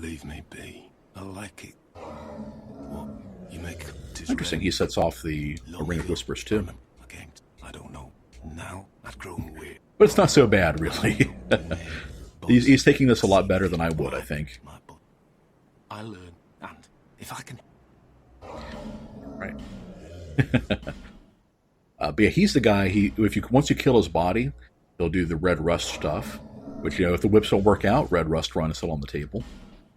Leave me be. I like it. What? You make it Interesting. He sets off the Ring of Whispers too. Again, I don't know. Now I've grown weird. But it's not so bad, really. he's taking this a lot better than I would, I think. I learn, and if I can... Right. But yeah, he's the guy, once you kill his body, he'll do the red rust stuff, which, if the whips don't work out, red rust run is still on the table.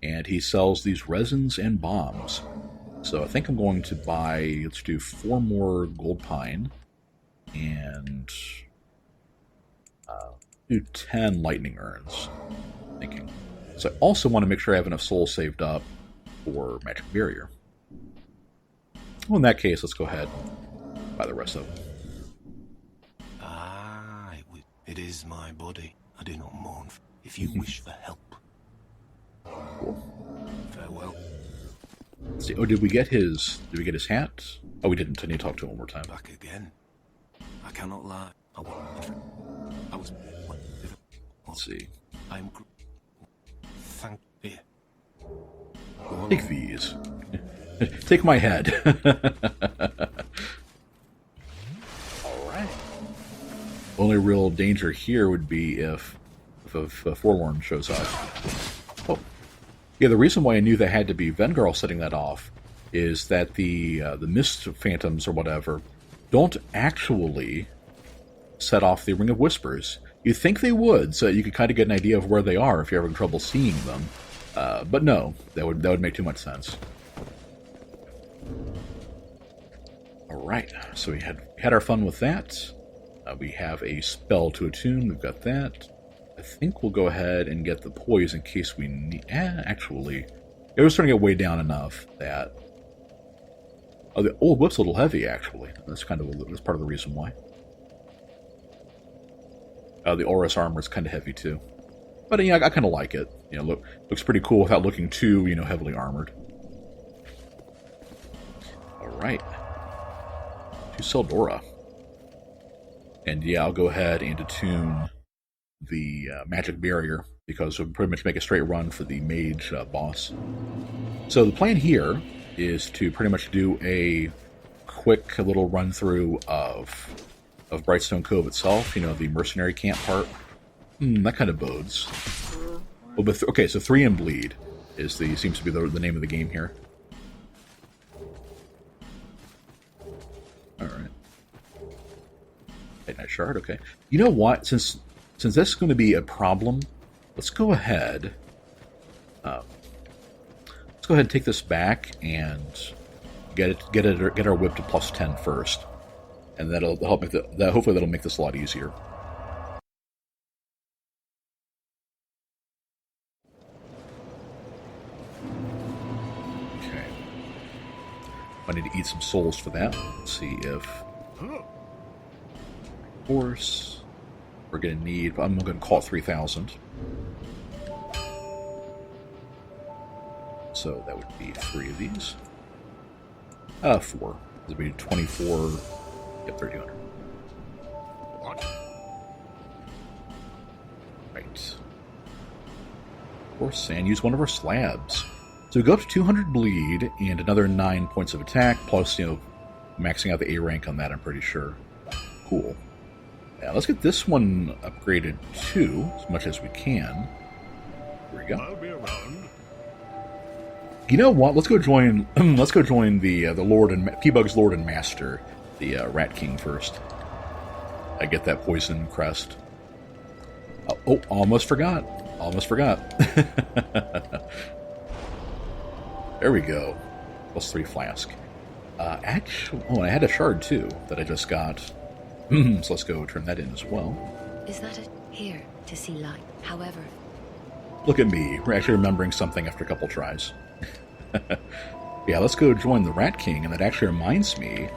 And he sells these resins and bombs. So I think I'm going to buy, let's do 4 more gold pine, and do 10 lightning urns, I'm thinking. So I also want to make sure I have enough souls saved up for magic barrier. Well, in that case, let's go ahead and buy the rest of them. It is my body. I do not mourn. If you wish for help. Cool. Farewell. Let's see. Oh, did we get his hat? Oh, we didn't. I need to talk to him one more time. Back again. I cannot lie. I was... Let's see. I'm... Thank you. Take these. Take my head. Alright. Only real danger here would be if a Forlorn shows up. Oh. Yeah, the reason why I knew that had to be Vengarl setting that off is that the Mist Phantoms or whatever don't actually set off the Ring of Whispers. You'd think they would, so you could kind of get an idea of where they are if you're having trouble seeing them. But no, that would make too much sense. Alright, so we had our fun with that. We have a spell to attune, we've got that. I think we'll go ahead and get the poise in case we need... actually, it was starting to get way down enough that... Oh, the old whip's a little heavy, actually. That's part of the reason why. The Aurus armor is kind of heavy, too. But, yeah, I kind of like it. Looks pretty cool without looking too, heavily armored. Alright. To Tseldora. And yeah, I'll go ahead and attune the magic barrier, because we'll pretty much make a straight run for the mage boss. So the plan here is to pretty much do a quick little run through of Brightstone Cove itself, the mercenary camp part. That kind of bodes. Well, but okay, so 3 and bleed seems to be the name of the game here. All right. Night shard. Okay. You know what? Since this is going to be a problem, let's go ahead. Let's go ahead and take this back and get our whip to +10 first, and that'll help make hopefully that'll make this a lot easier. Okay. I need to eat some souls for that. Let's see if. Horse. We're going to need... I'm going to call it 3,000. So that would be 3 of these. 4. This would be 24... Yep, 3,200. What? Right. Horse, and use one of our slabs. So we go up to 200 bleed and another 9 points of attack, plus, maxing out the A rank on that, I'm pretty sure. Cool. Yeah, let's get this one upgraded too, as much as we can. Here we go. I'll be around. You know what? Let's go join. Let's go join the Lord and P-Bug's Lord and Master, the Rat King first. I get that poison crest. Oh, almost forgot. Almost forgot. There we go. +3 flask. Actually, I had a shard too that I just got. So let's go turn that in as well. Is that it? Here, to see light. However... Look at me. We're actually remembering something after a couple tries. Yeah, let's go join the Rat King, and that actually reminds me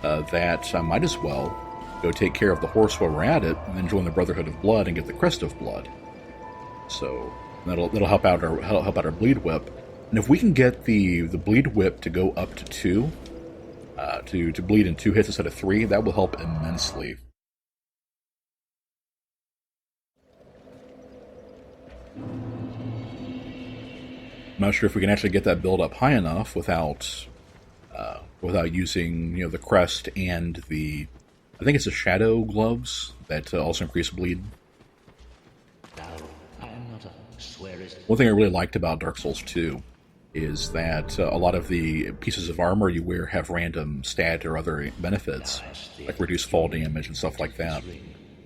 that I might as well go take care of the horse while we're at it, and then join the Brotherhood of Blood and get the Crest of Blood. So that'll help out our Bleed Whip. And if we can get the Bleed Whip to go up to 2, to bleed in 2 hits instead of 3, that will help immensely. I'm not sure if we can actually get that build up high enough without using the crest and the, I think it's the shadow gloves that also increase bleed. One thing I really liked about Dark Souls 2 is that a lot of the pieces of armor you wear have random stat or other benefits, like reduced fall damage and stuff like that.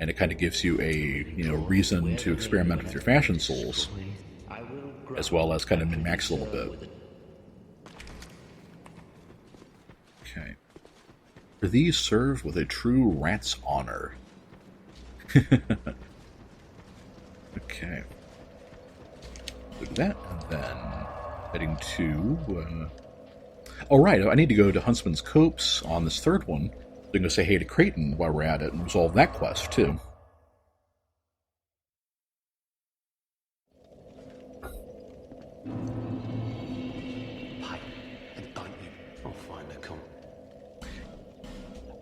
And it kind of gives you a reason to experiment with your fashion souls, as well as kind of min-max a little bit. Okay. For these served with a true rat's honor. Okay. Look at that, and then heading to... Alright, I need to go to Huntsman's Copse on this third one. So I'm going to say hey to Creighton while we're at it and resolve that quest, too.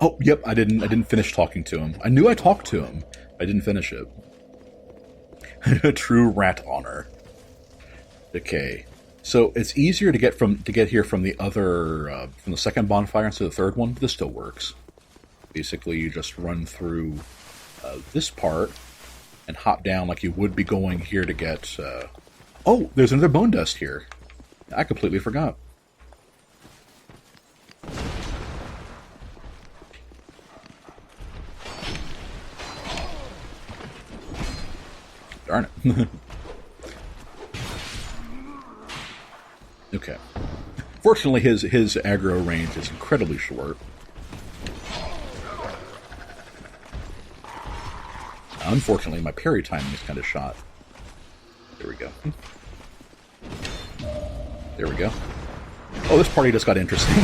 Oh, yep, I didn't finish talking to him. I knew I talked to him. I didn't finish it. True rat honor. Okay. So it's easier to get here from the other from the second bonfire instead of the third one, but this still works. Basically, you just run through this part and hop down like you would be going here to get... Oh, there's another bone dust here. I completely forgot. Darn it. Okay. Fortunately, his aggro range is incredibly short. Unfortunately, my parry timing is kind of shot. There we go. There we go. Oh, this party just got interesting.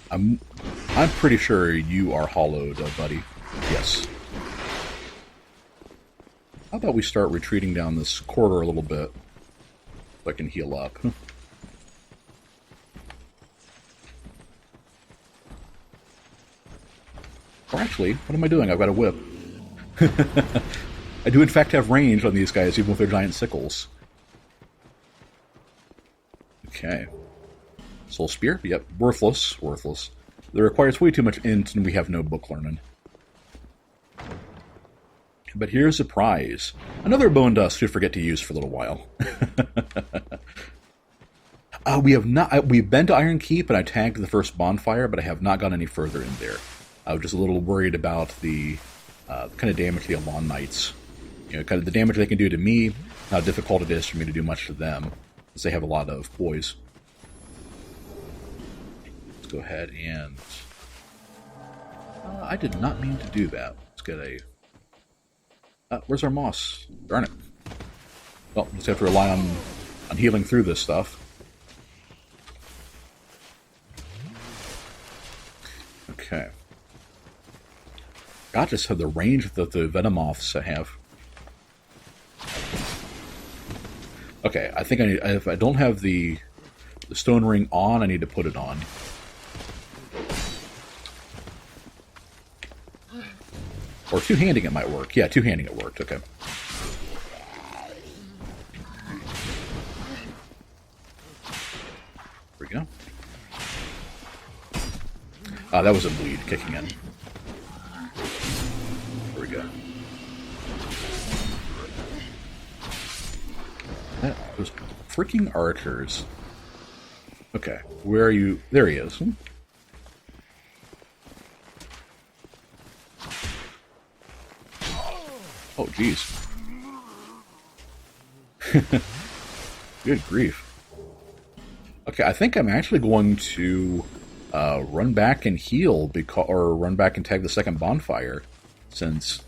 I'm pretty sure you are hollowed, buddy. Yes. How about we start retreating down this corridor a little bit so I can heal up. Or actually, what am I doing? I've got a whip. I do in fact have range on these guys, even with their giant sickles. Okay. Soul Spear? Yep. Worthless. Worthless. That requires way too much int, and we have no book learning. But here's a prize. Another bone dust to forget to use for a little while. We have not. We've been to Iron Keep, and I tagged the first bonfire, but I have not gone any further in there. I was just a little worried about the kind of damage the Alon Knights. Kind of the damage they can do to me, how difficult it is for me to do much to them, since they have a lot of poise. Let's go ahead and... I did not mean to do that. Let's get a... where's our moss? Darn it. Well, just have to rely on healing through this stuff. Okay. God, just have the range that the Venomoths have. Okay, I think I need... If I don't have the stone ring on, I need to put it on. Or two-handing it might work. Yeah, two-handing it worked. Okay. There we go. That was a bleed kicking in. There we go. Those freaking archers. Okay, where are you? There he is. Oh, jeez. Good grief. Okay, I think I'm actually going to run back and heal, or run back and tag the second bonfire, since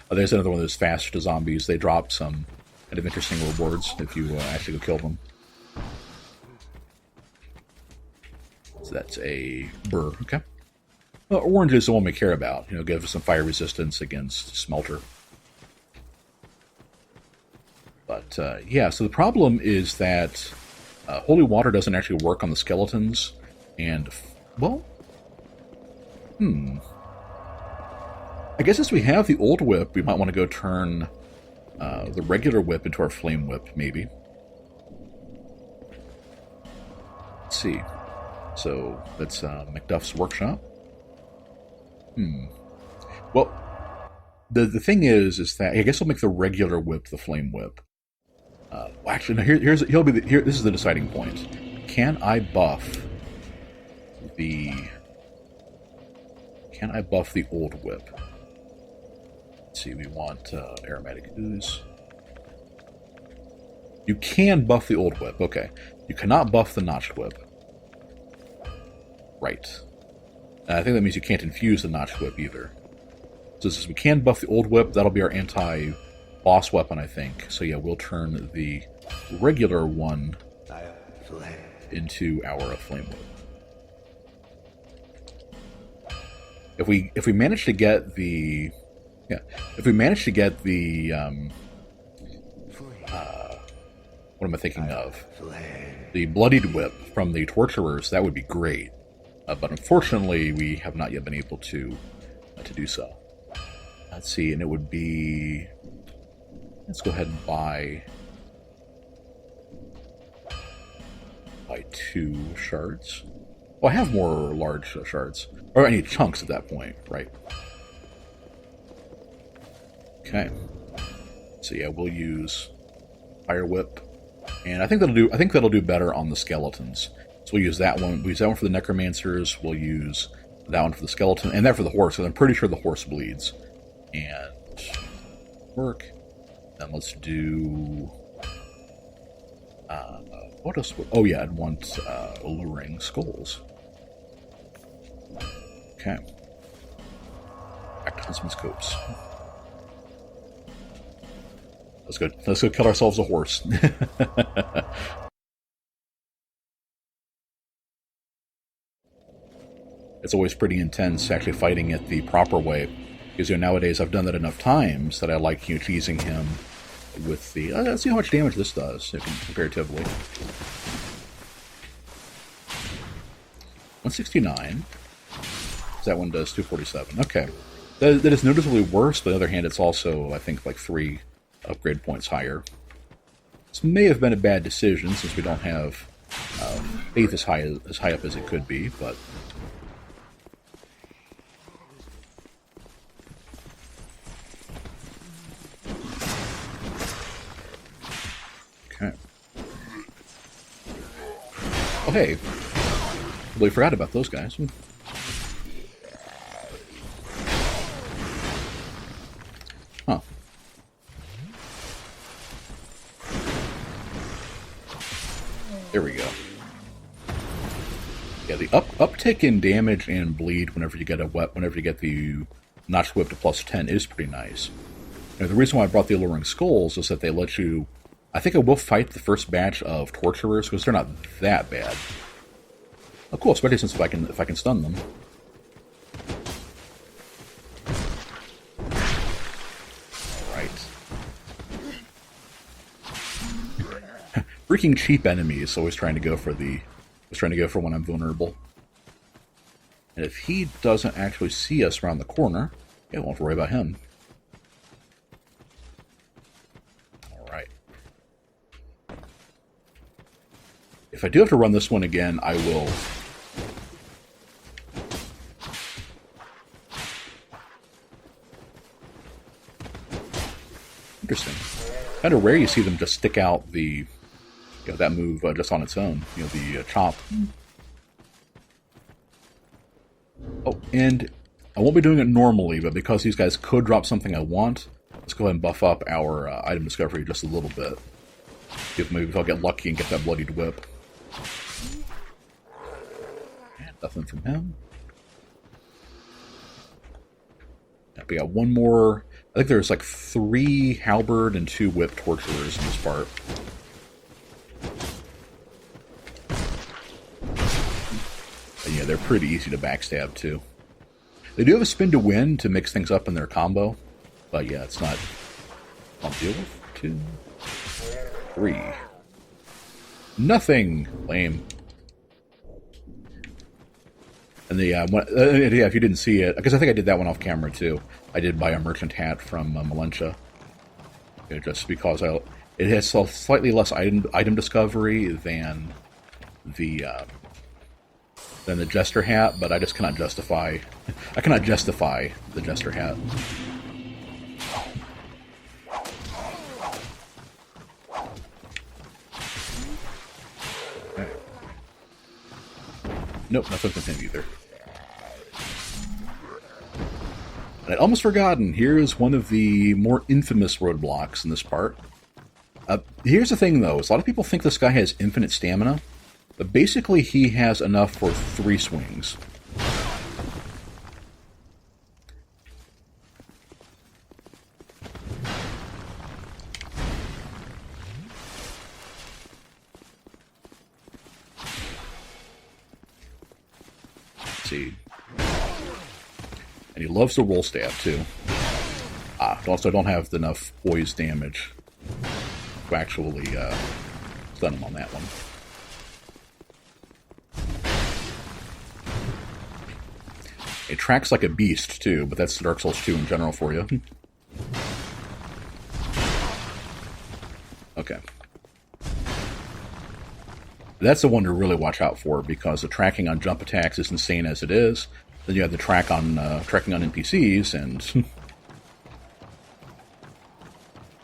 there's another one of those fast zombies. They drop some kind of interesting rewards if you actually go kill them. So that's a burr, okay. Orange is the one we care about. Give us some fire resistance against smelter. But, yeah, so the problem is that holy water doesn't actually work on the skeletons, and, well, I guess since we have the old whip, we might want to go turn the regular whip into our flame whip, maybe. Let's see. So that's Macduff's workshop. Well, the thing is that I guess I'll make the regular whip the flame whip. Well, actually, no, this is the deciding point. Can I buff the old whip? Let's see, we want aromatic ooze. You can buff the old whip, okay. You cannot buff the notched whip. Right. I think that means you can't infuse the notched whip either. So since we can buff the old whip, that'll be our anti-boss weapon, I think. So yeah, we'll turn the regular one into our flame whip. If we manage to get the what am I thinking of? The bloodied whip from the torturers, that would be great. But unfortunately, we have not yet been able to do so. Let's see, and it would be... Let's go ahead and buy 2 shards. Well, I have more large shards. Or I need chunks at that point, right? Okay. So yeah, we'll use Fire Whip. And I think that'll do better on the skeletons. So we'll use that one. We'll use that one for the necromancers. We'll use that one for the skeleton, and that for the horse. Because I'm pretty sure the horse bleeds. And work. Then let's do. What else? Oh yeah, I'd want alluring skulls. Okay. Back to Huntsman's copes. Let's go kill ourselves a horse. It's always pretty intense actually fighting it the proper way, because nowadays I've done that enough times that I like teasing him with the. Let's see how much damage this does comparatively. 169. That one does 247. Okay, that is noticeably worse. But on the other hand, it's also I think like 3 upgrade points higher. This may have been a bad decision since we don't have faith as high up as it could be, but. Okay. Oh, hey. Completely forgot about those guys. Huh. There we go. Yeah, the uptick in damage and bleed whenever you get the notched whip to +10 is pretty nice. Now, the reason why I brought the alluring skulls is that they let you. I think I will fight the first batch of torturers because they're not that bad. Oh, cool! Especially since if I can stun them. All right. Freaking cheap enemies always trying to go for when I'm vulnerable. And if he doesn't actually see us around the corner, yeah, I won't have to worry about him. If I do have to run this one again, I will. Interesting. Kind of rare you see them just stick out the, that move just on its own. The chop. Oh, and I won't be doing it normally, but because these guys could drop something I want, let's go ahead and buff up our item discovery just a little bit. Maybe if I'll get lucky and get that bloodied whip. Nothing from him. We got one more. I think there's like 3 halberd and 2 whip torturers in this part. And yeah, they're pretty easy to backstab too. They do have a spin to win to mix things up in their combo, but yeah, it's not. I'll deal with 2, 3. Nothing. Lame. And yeah, if you didn't see it, because I think I did that one off camera too. I did buy a merchant hat from Malentia. just because it has slightly less item discovery than the Jester hat, but I just cannot justify. I cannot justify the Jester hat. Okay. Nope, nothing with him either. And I'd almost forgotten. Here's one of the more infamous roadblocks in this part. Here's the thing, though. Is a lot of people think this guy has infinite stamina. But basically, he has enough for 3 swings. Let's see. And he loves the roll stab, too. Also, I don't have enough poise damage to actually stun him on that one. It tracks like a beast, too, but that's Dark Souls 2 in general for you. Okay. That's the one to really watch out for, because the tracking on jump attacks is insane as it is. Then you have the tracking on NPCs, and...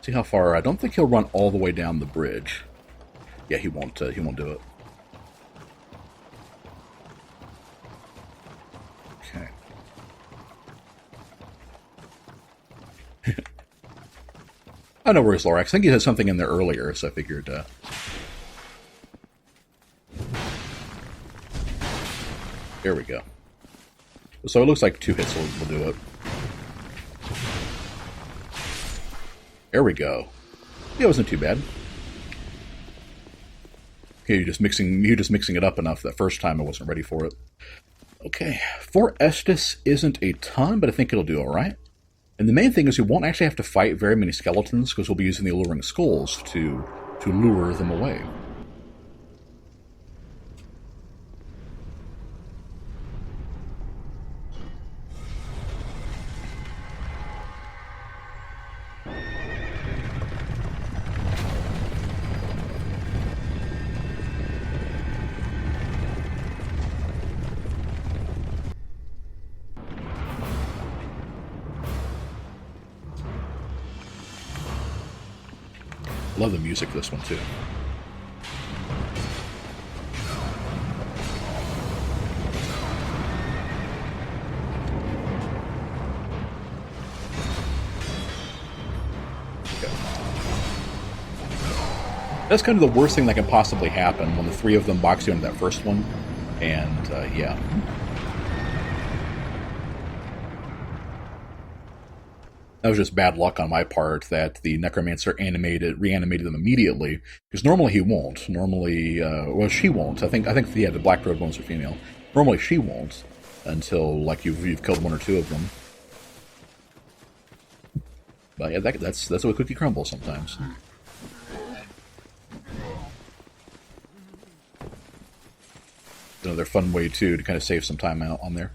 see how far... I don't think he'll run all the way down the bridge. Yeah, he won't do it. I know where his Lorax. I think he had something in there earlier, so I figured... There we go. So it looks like 2 hits will do it. There we go. It wasn't too bad. Okay, you're just mixing it up enough that first time I wasn't ready for it. Okay, 4 Estus isn't a ton, but I think it'll do alright. And the main thing is you won't actually have to fight very many skeletons, because we'll be using the Alluring Skulls to lure them away. Love the music of this one, too. Okay. That's kind of the worst thing that can possibly happen when the 3 of them box you into that first one. And, yeah. That was just bad luck on my part that the Necromancer reanimated them immediately, because normally he won't. Normally, well, she won't. I think yeah, the Black Robe ones are female. Normally she won't until like you've killed 1 or 2 of them. But yeah, that's the way cookie crumbles sometimes. Another fun way too to kind of save some time out on there.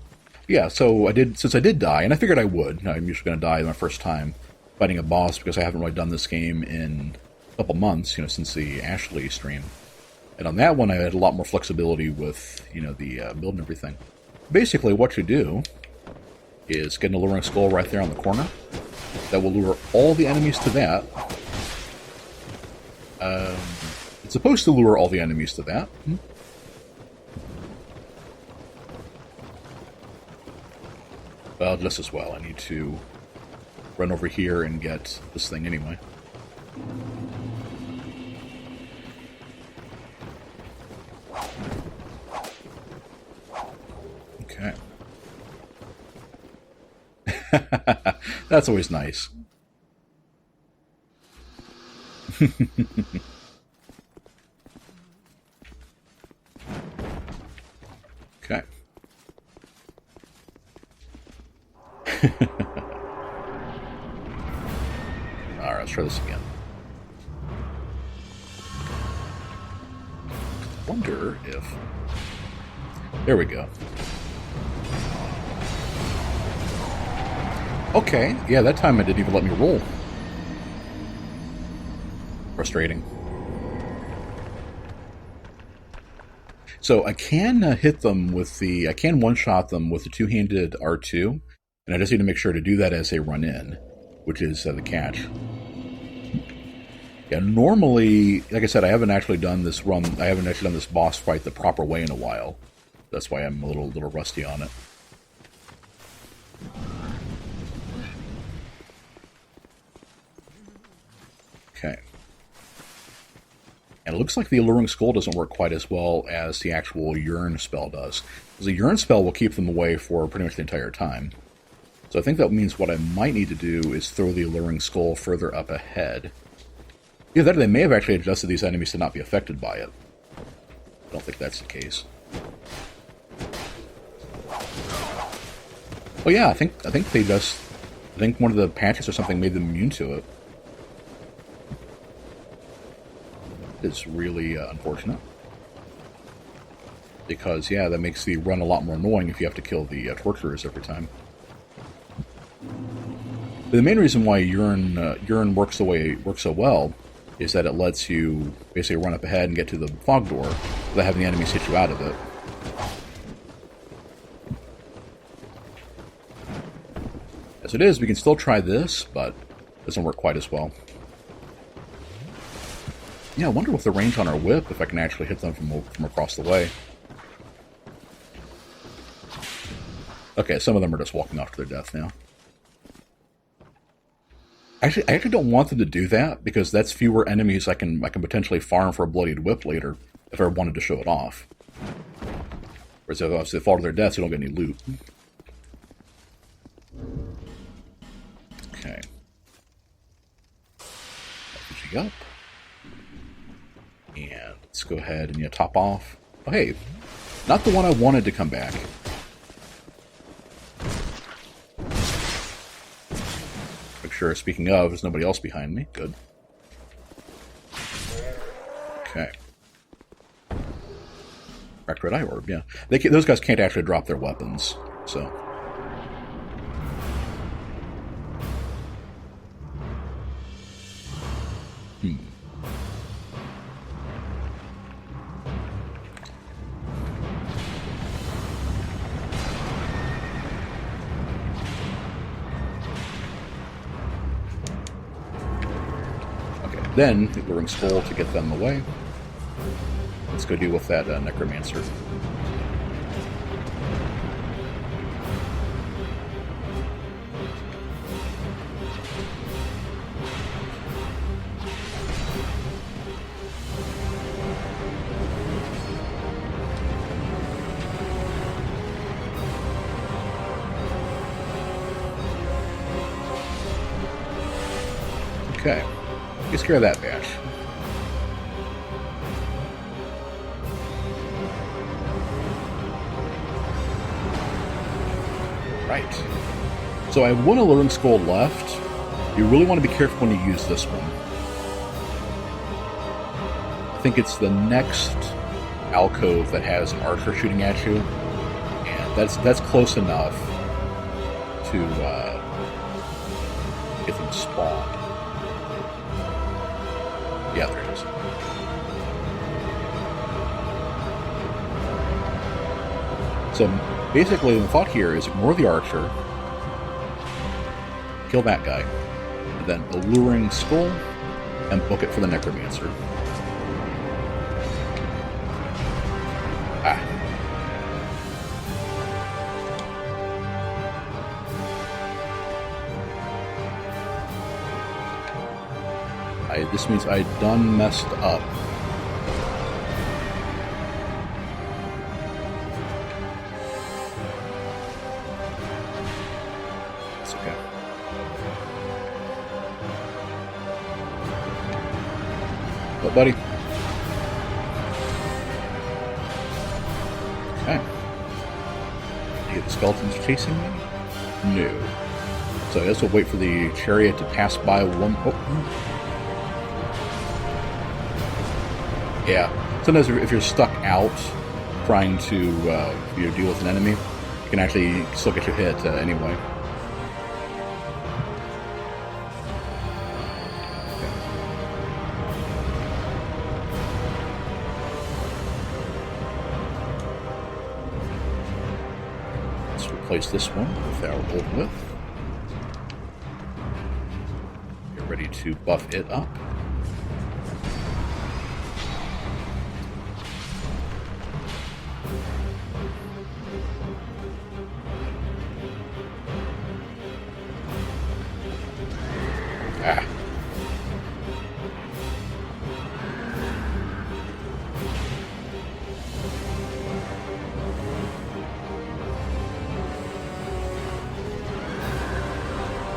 Yeah, so since I did die, and I figured I would. I'm usually going to die my first time fighting a boss because I haven't really done this game in a couple months, since the Ashley stream. And on that one, I had a lot more flexibility with, the build and everything. Basically, what you do is get an Alluring Skull right there on the corner. That will lure all the enemies to that. It's supposed to lure all the enemies to that. Well, just as well. I need to run over here and get this thing anyway. Okay. That's always nice. Okay. Alright, let's try this again. Wonder if... There we go. Okay, yeah, that time it didn't even let me roll. Frustrating. So I can hit them with I can one-shot them with the two-handed R2, and I just need to make sure to do that as they run in, which is the catch. Yeah, normally, like I said, I haven't actually done this boss fight the proper way in a while. That's why I'm a little rusty on it. Okay. And it looks like the Alluring Skull doesn't work quite as well as the actual Yearn spell does. Because the Yearn spell will keep them away for pretty much the entire time. So I think that means what I might need to do is throw the Alluring Skull further up ahead. Either that or they may have actually adjusted these enemies to not be affected by it. I don't think that's the case. Oh yeah, I think one of the patches or something made them immune to it. It's really unfortunate. Because, yeah, that makes the run a lot more annoying if you have to kill the torturers every time. But the main reason why Yearn works the way it works so well is that it lets you basically run up ahead and get to the fog door without having the enemies hit you out of it. As it is, we can still try this, but it doesn't work quite as well. Yeah, I wonder with the range on our whip if I can actually hit them from across the way. Okay, some of them are just walking off to their death now. Actually, I actually don't want them to do that, because that's fewer enemies I can potentially farm for a bloodied whip later, if I wanted to show it off. Whereas if they fall to their deaths, you don't get any loot. Okay. Pushing up. And let's go ahead and top off. Oh, hey, not the one I wanted to come back. Make sure, speaking of, there's nobody else behind me. Good. Okay. Cracked red eye orb, yeah. Those guys can't actually drop their weapons, so. Then, the Alluring Skull to get them away. Let's go deal with that Necromancer. Okay. Take care of that batch. Right. So I have one Alluring Skull left. You really want to be careful when you use this one. I think it's the next alcove that has an archer shooting at you, and that's close enough to get them spawned. Yeah, there it is. So basically, the thought here is ignore the archer, kill that guy, and then Alluring Skull, and book it for the Necromancer. Ah. This means I done messed up. It's okay. What, buddy? Okay. Any of the skeletons chasing me? No. So I guess we'll wait for the chariot to pass by one. Oh. Yeah. Sometimes if you're stuck out trying to deal with an enemy, you can actually still get your hit anyway. Okay. replace this one with our old whip. Get ready to buff it up. Ah.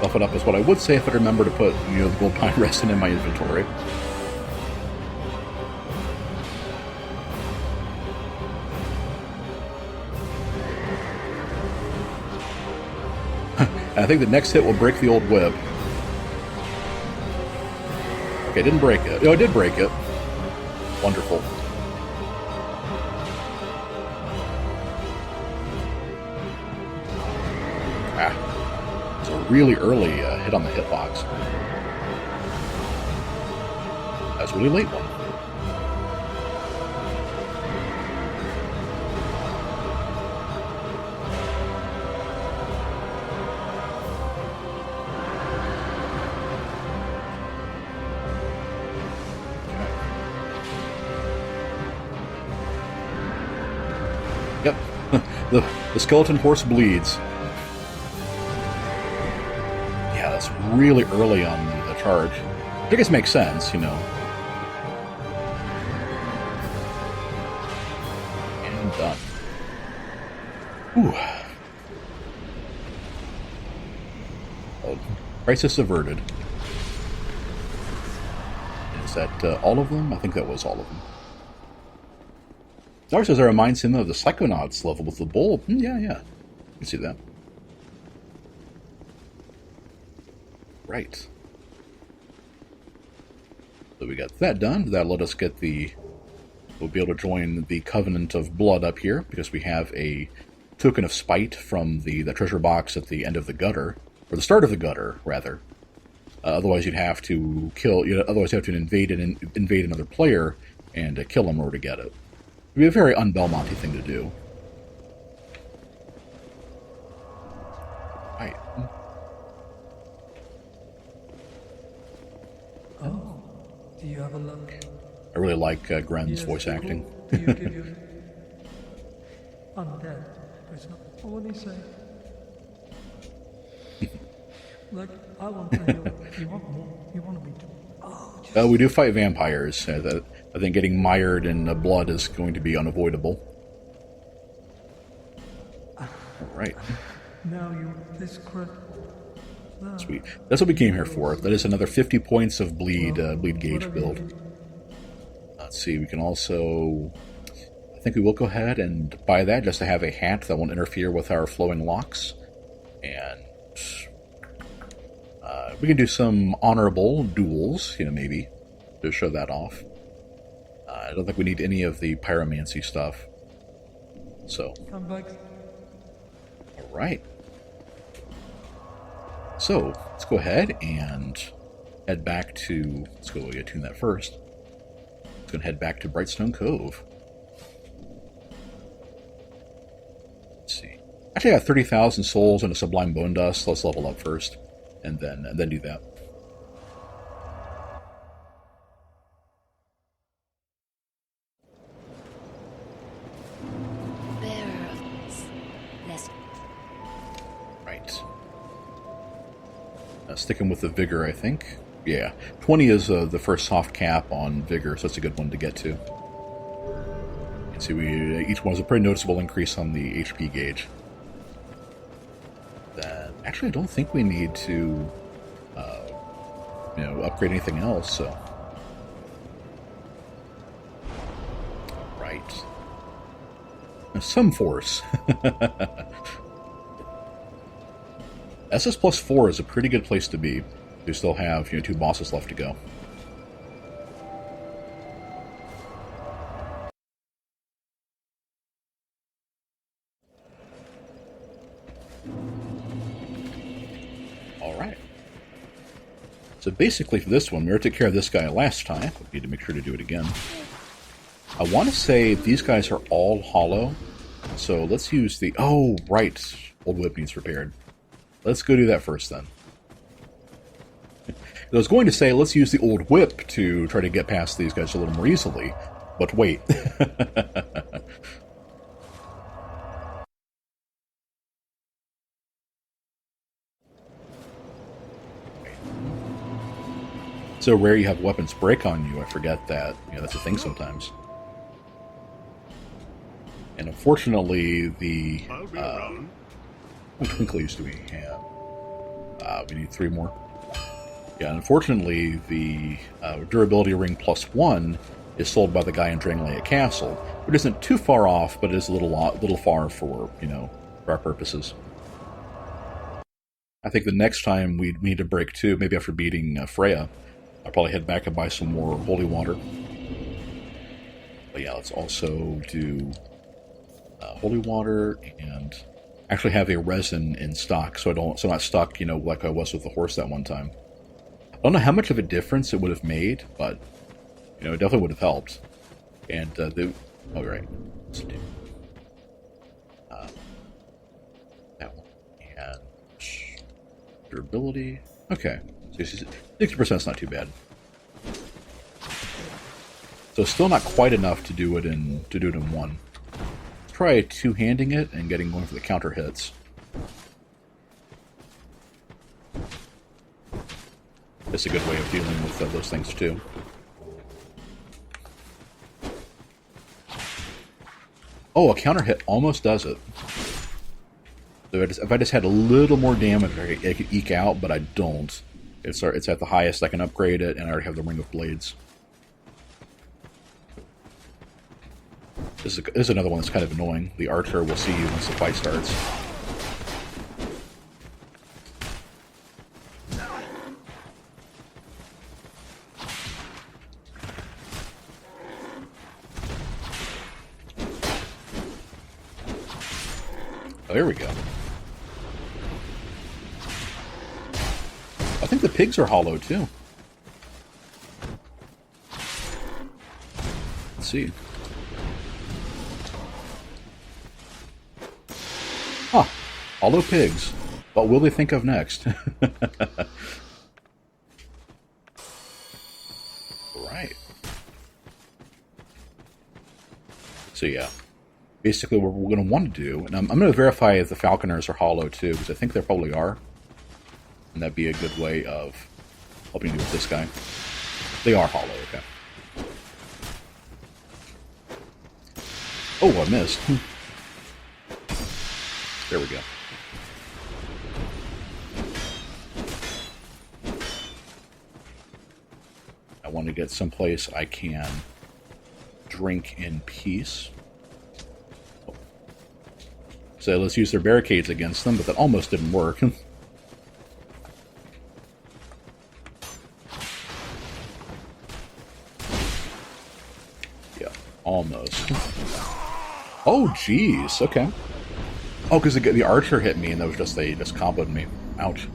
Buff it up is what I would say if I remember to put, the gold pine resin in my inventory. I think the next hit will break the old whip. Okay, didn't break it. No, it did break it. Wonderful. Ah. It's a really early hit on the hitbox. That's a really late one. Yep, the skeleton horse bleeds. Yeah, that's really early on the charge. I guess it makes sense, And done. Ooh. Oh, crisis averted. Is that all of them? I think that was all of them. Dark says that reminds him of the Psychonauts level with the bulb. Yeah. You can see that. Right. So we got that done. That'll let us get we'll be able to join the Covenant of Blood up here, because we have a token of spite from the treasure box at the end of the gutter, or the start of the gutter, rather. Otherwise you'd have to otherwise you have to invade another player and kill him in order to get it. It would be a very un-Belmonty thing to do. Right. Oh, do you have a look? I really like Gren's voice acting. Do you give you undead? It's not what they say. Like, I want to know. You want more? You want to be too? Oh, We do fight vampires. I think getting mired in blood is going to be unavoidable. Alright. Now you this crit. Sweet. That's what we came here for. That is another 50 points of bleed gauge build. Let's see, we can also... I think we will go ahead and buy that just to have a hat that won't interfere with our flowing locks. And... we can do some honorable duels, maybe, to show that off. I don't think we need any of the pyromancy stuff. So. Come back. Alright. So, let's go ahead and head back to... Let's go attune that first. Let's go and head back to Brightstone Cove. Let's see. Actually, I have 30,000 souls and a Sublime Bone Dust, so let's level up first. And then do that. Right. Sticking with the vigor, I think. Yeah, 20 is the first soft cap on vigor, so that's a good one to get to. You can see each one has a pretty noticeable increase on the HP gauge. Then, actually, I don't think we need to, upgrade anything else. So, right. Now, some force. SS plus 4 is a pretty good place to be. We still have 2 bosses left to go. Alright. So basically for this one, we already took care of this guy last time. We need to make sure to do it again. I want to say these guys are all hollow. So let's use the... Oh, right. Old whip needs repaired. Let's go do that first, then. I was going to say, let's use the old whip to try to get past these guys a little more easily, but wait. So rare you have weapons break on you, I forget that. That's a thing sometimes. And unfortunately, the... how many twinklies do we have? We need 3 more. Yeah, unfortunately, the durability ring +1 is sold by the guy in Drangleia Castle, which isn't too far off, but is a little far for, for our purposes. I think the next time we need to break 2, maybe after beating Freya, I'll probably head back and buy some more holy water. But yeah, let's also do holy water and actually have a resin in stock, so I'm not stuck, like I was with the horse that one time. I don't know how much of a difference it would have made, but it definitely would have helped. And oh right, let's do that one and durability. Okay, so 60% is not too bad. So still not quite enough to do it in one. Let's try two-handing it and going for the counter hits. It's a good way of dealing with those things too. Oh, a counter hit almost does it. So if I just had a little more damage, I could eke out, but I don't. It's at the highest I can upgrade it, and I already have the Ring of Blades. This is another one that's kind of annoying. The archer will see you once the fight starts. Oh, there we go. I think the pigs are hollow, too. Let's see. Huh. Hollow pigs. What will they think of next? Right. So, yeah. Basically, what we're going to want to do, and I'm going to verify if the falconers are hollow, too, because I think they probably are. And that'd be a good way of helping you with this guy. They are hollow, okay. Oh, I missed. There we go. I want to get someplace I can drink in peace. Oh. So let's use their barricades against them, but that almost didn't work. Almost. Oh, jeez. Okay. Oh, because the archer hit me, and that was they just comboed me. Ouch.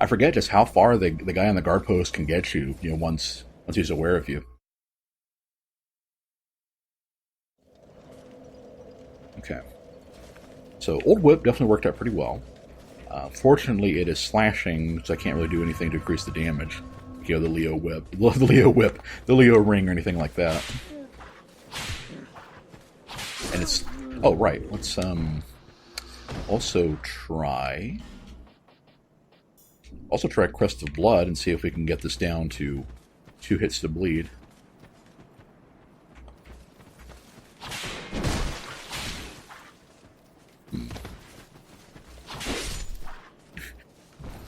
I forget just how far the guy on the guard post can get you. Once he's aware of you. Okay. So old whip definitely worked out pretty well. Fortunately, it is slashing, so I can't really do anything to increase the damage. The Leo whip, the Leo ring, or anything like that. And it's... Oh, right. Let's also try Crest of Blood and see if we can get this down to 2 hits to bleed.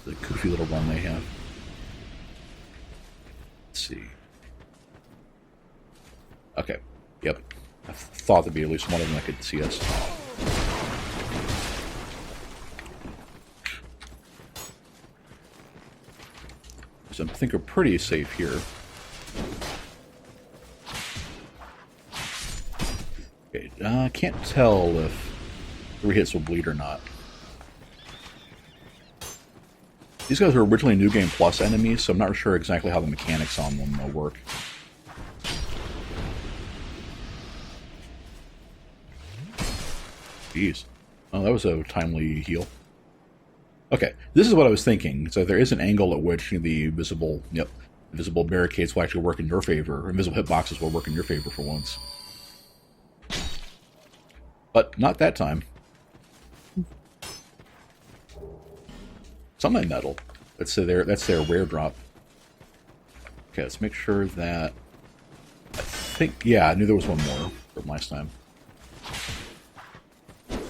The goofy little run they have. Let's see. Okay. Yep. I thought there'd be at least one of them that could see us. So I think we're pretty safe here. Okay, I can't tell if 3 hits will bleed or not. These guys were originally New Game Plus enemies, so I'm not sure exactly how the mechanics on them will work. Jeez. Oh, that was a timely heal. Okay, this is what I was thinking. So there is an angle at which the visible, invisible barricades will actually work in your favor. Or invisible hitboxes will work in your favor for once. But not that time. Sunlight Metal. That's their rare drop. Okay, let's make sure that... I think... Yeah, I knew there was one more from last time. Okay.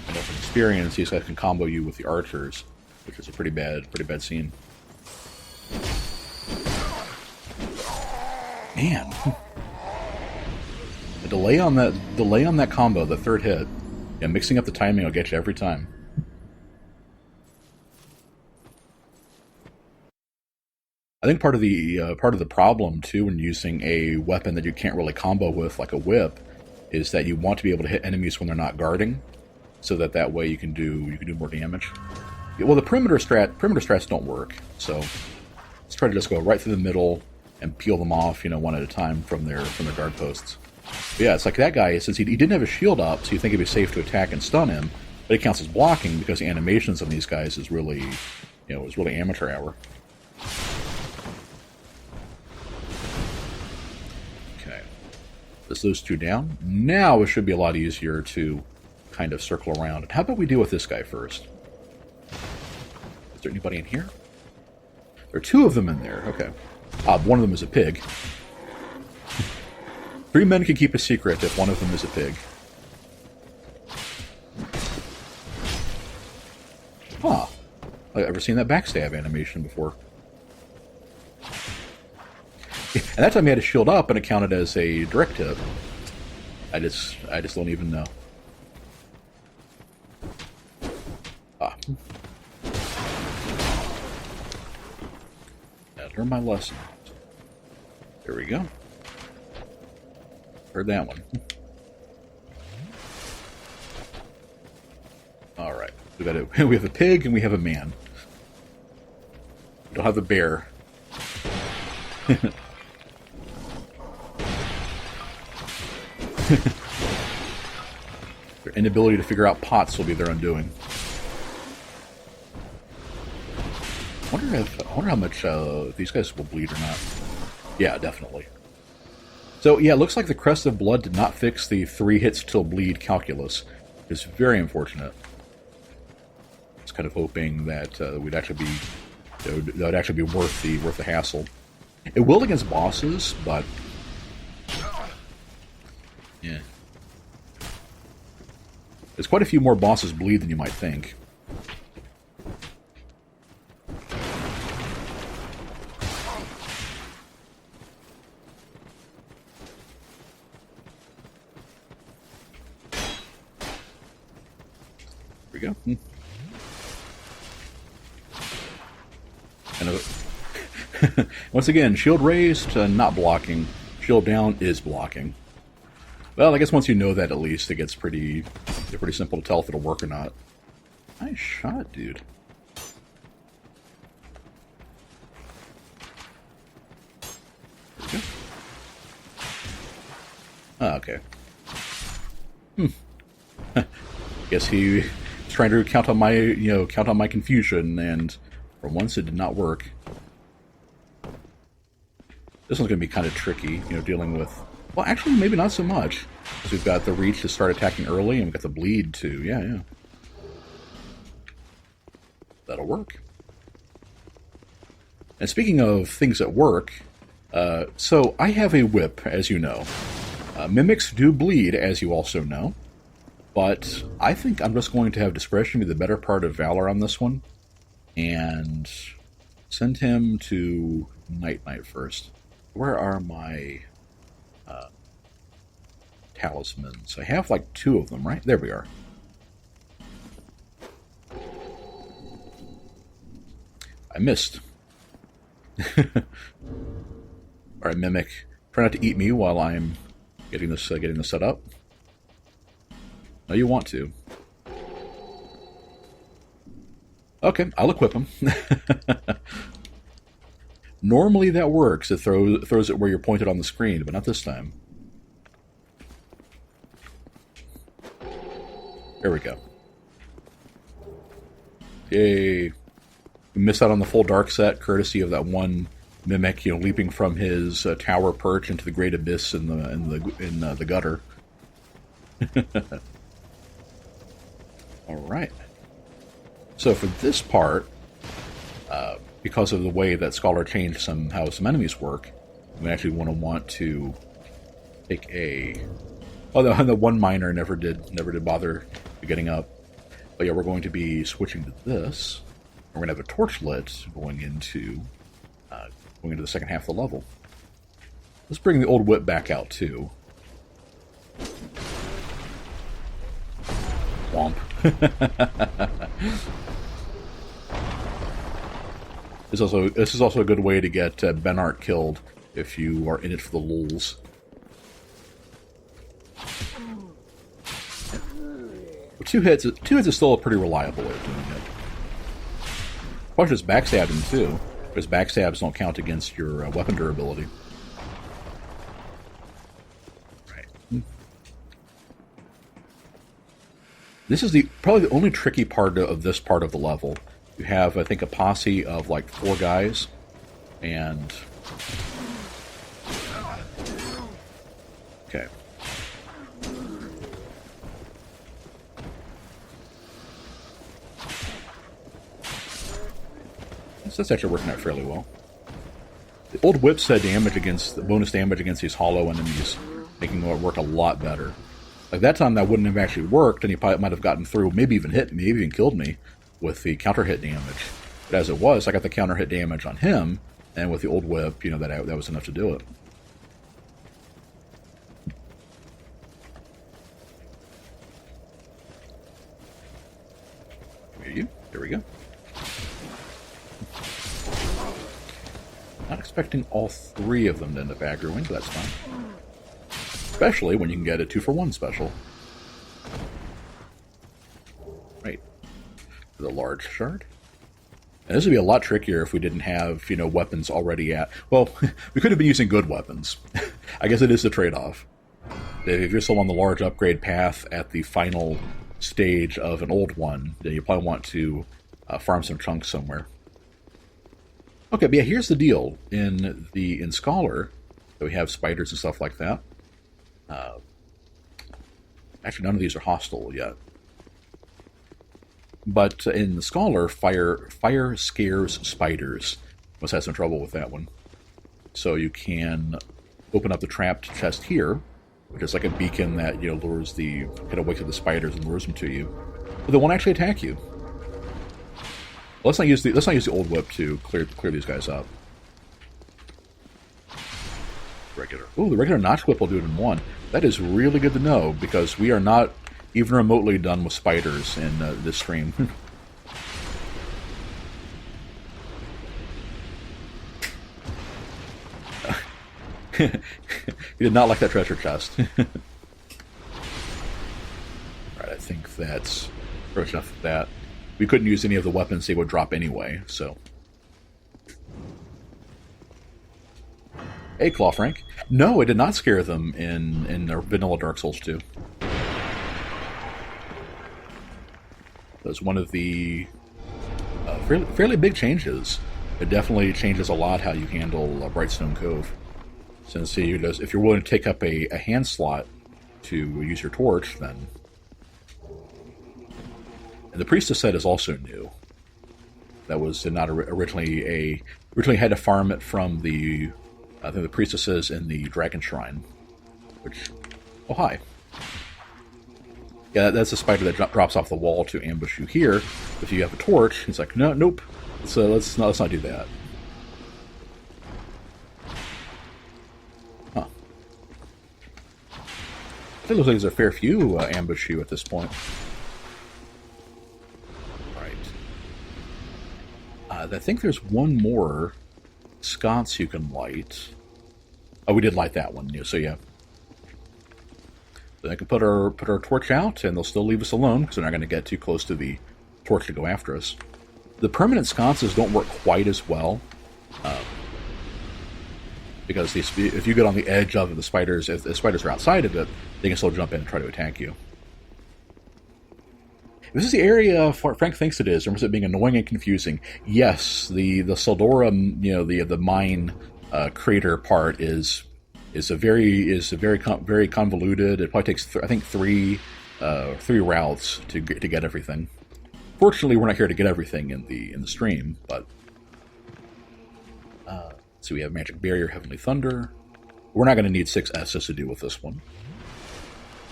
I know from experience, these guys can combo you with the archers, which is a pretty bad scene. Man. The delay on that combo, the third hit. Yeah, mixing up the timing will get you every time. I think part of the problem too when using a weapon that you can't really combo with, like a whip, is that you want to be able to hit enemies when they're not guarding, so that way you can do more damage. Well, the perimeter strats don't work, so let's try to just go right through the middle and peel them off, one at a time from their guard posts. But yeah, it's like that guy, since he didn't have a shield up, so you think it'd be safe to attack and stun him, but it counts as blocking because the animations on these guys is really, is really amateur hour. Okay, just those two down. Now it should be a lot easier to kind of circle around. And how about we deal with this guy first? Is there anybody in here? There are two of them in there. Okay. One of them is a pig. 3 men can keep a secret if one of them is a pig. Huh. I've ever seen that backstab animation before. And that time he had a shield up and it counted as a direct hit. I just don't even know. Ah. I learned my lesson. There we go. Heard that one. Alright. We have a pig and we have a man. We don't have the bear. Their inability to figure out pots will be their undoing. I wonder how much these guys will bleed or not. Yeah, definitely. So, yeah, it looks like the Crest of Blood did not fix the 3 hits till bleed calculus. It's very unfortunate. I was kind of hoping that that would actually be worth the hassle. It will against bosses, but yeah, there's quite a few more bosses bleed than you might think. Go. And once again, shield raised, not blocking. Shield down is blocking. Well, I guess once you know that, at least it gets pretty simple to tell if it'll work or not. Nice shot, dude. There we go. Ah, okay. Guess he trying to count on my confusion, and for once it did not work. This one's going to be kind of tricky, dealing with... Well, actually, maybe not so much. Because we've got the reach to start attacking early, and we've got the bleed, too. Yeah. That'll work. And speaking of things that work, so I have a whip, as you know. Mimics do bleed, as you also know. But I think I'm just going to have discretion be the better part of valor on this one, and send him to Night first. Where are my talismans? I have like 2 of them, right? There we are. I missed. Alright, Mimic. Try not to eat me while I'm getting this set up. No, you want to. Okay, I'll equip him. Normally that works. It throws it where you're pointed on the screen, but not this time. There we go. Yay. We missed out on the full dark set, courtesy of that one mimic, leaping from his tower perch into the great abyss in the gutter. All right. So for this part, because of the way that Scholar changed how some enemies work, we actually want to take a. Oh, the one miner never did bother getting up. But yeah, we're going to be switching to this. We're going to have a torch lit going into the second half of the level. Let's bring the old whip back out too. Womp. This is also a good way to get Benart killed if you are in it for the lulz. But two hits is still a pretty reliable way of doing it. Watch this backstab him too, because backstabs don't count against your weapon durability. Right. This is probably the only tricky part of this part of the level. You have, I think, a posse of like 4 guys, and okay. That's actually working out fairly well. The old whip said bonus damage against these hollow enemies, making it work a lot better. Like that time that wouldn't have actually worked, and he probably might have gotten through, maybe even hit me, maybe even killed me with the counter hit damage. But as it was, I got the counter hit damage on him, and with the old whip, that was enough to do it. There we go. Not expecting all 3 of them to end up aggroing, but that's fine. Especially when you can get a 2-for-1 special. Right. The large shard. And this would be a lot trickier if we didn't have, weapons already at... Well, we could have been using good weapons. I guess it is the trade-off. If you're still on the large upgrade path at the final stage of an old one, then you probably want to farm some chunks somewhere. Okay, but yeah, here's the deal. In Scholar, so we have spiders and stuff like that. Actually, none of these are hostile yet. But in the Scholar, fire scares spiders. Must have some trouble with that one. So you can open up the trapped chest here, which is like a beacon that lures wakes up the spiders and lures them to you. But they won't actually attack you. Let's not use the old whip to clear these guys up. Regular. Ooh, the regular notch whip will do it in 1. That is really good to know, because we are not even remotely done with spiders in this stream. He did not like that treasure chest. Alright, I think that's pretty much enough of that. We couldn't use any of the weapons they would drop anyway, so... Hey, Claw Frank. No, it did not scare them in their vanilla Dark Souls 2. That's one of the fairly big changes. It definitely changes a lot how you handle Brightstone Cove. Since if you're willing to take up a hand slot to use your torch, then... And the Priestess set is also new. That was not originally originally had to farm it from the Priestesses in the Dragon Shrine. Which, oh hi. Yeah, that's a spider that drops off the wall to ambush you here. If you have a torch, he's like, no, nope. So let's not do that. Huh. It looks like there's a fair few ambush you at this point. I think there's one more sconce you can light. Oh, we did light that one, so yeah. Then I can put our torch out, and they'll still leave us alone, because they're not going to get too close to the torch to go after us. The permanent sconces don't work quite as well, because if you get on the edge of the spiders, if the spiders are outside of it, they can still jump in and try to attack you. This is the area Frank thinks it is, or is it being annoying and confusing? Yes, the Tseldora, the mine crater part is very convoluted. It probably takes I think three routes to get everything. Fortunately, we're not here to get everything in the stream, but so we have Magic Barrier, Heavenly Thunder. We're not going to need 6 S's to deal with this one.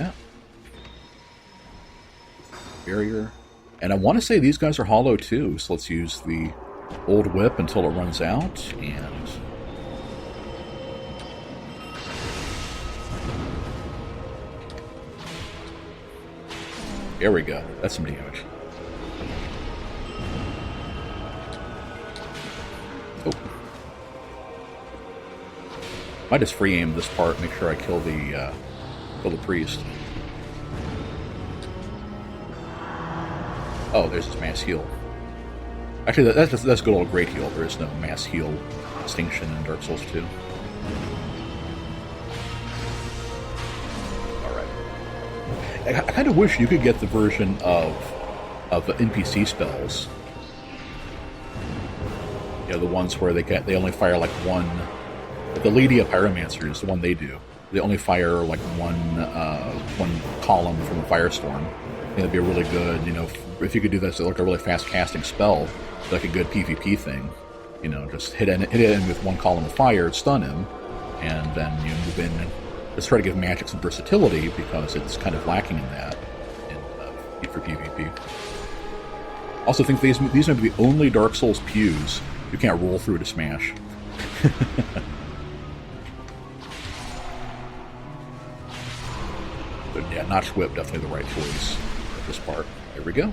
Yeah. Barrier. And I want to say these guys are hollow too, so let's use the old whip until it runs out, and there we go. That's some damage. Oh. Might just free aim this part, make sure I kill the priest. Oh, there's his mass heal. Actually, that's good old great heal. There is no mass heal distinction in Dark Souls 2. Alright. I kind of wish you could get the version of the NPC spells. You know, the ones where they only fire like one. Like the Lady of Pyromancer is the one they do. They only fire like one column from a firestorm. I think that'd be a really good, if you could do this like a really fast casting spell, like a good PvP thing. Just hit in with one column of fire, stun him, and then you move in and just try to give magic some versatility because it's kind of lacking in that for PvP. Also, think these might be the only Dark Souls pews you can't roll through to smash. But yeah, Notch Whip, definitely the right choice at this part. There we go.